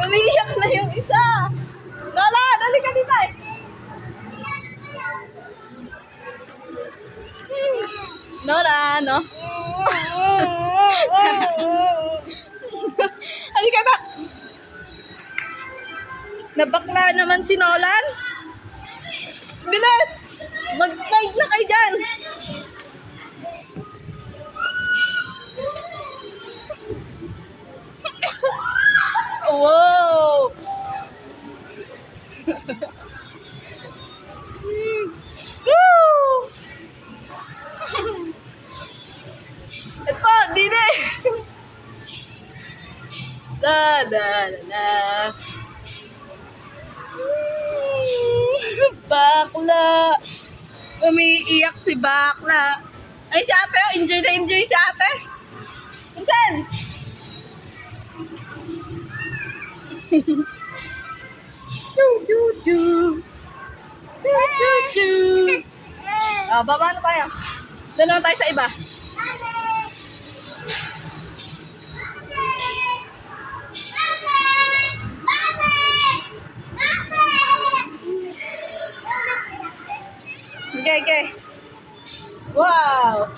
Umiiyak na yung isa. Lola, dali ka dito eh. Lola, no? Halika na. Nabakla naman si Nolan. Bilis! Mag-slide na kayo dyan. Wow! Woo! Ito, dine! Da, da, da, da. Bakla! Umiiyak si Bakla. Ay, si ate, oh, enjoy na enjoy si ate. Minsan! Choo, choo, choo. Choo, choo, choo. Baba na tayo. Doon naman tayo sa iba. Okay, okay. Wow!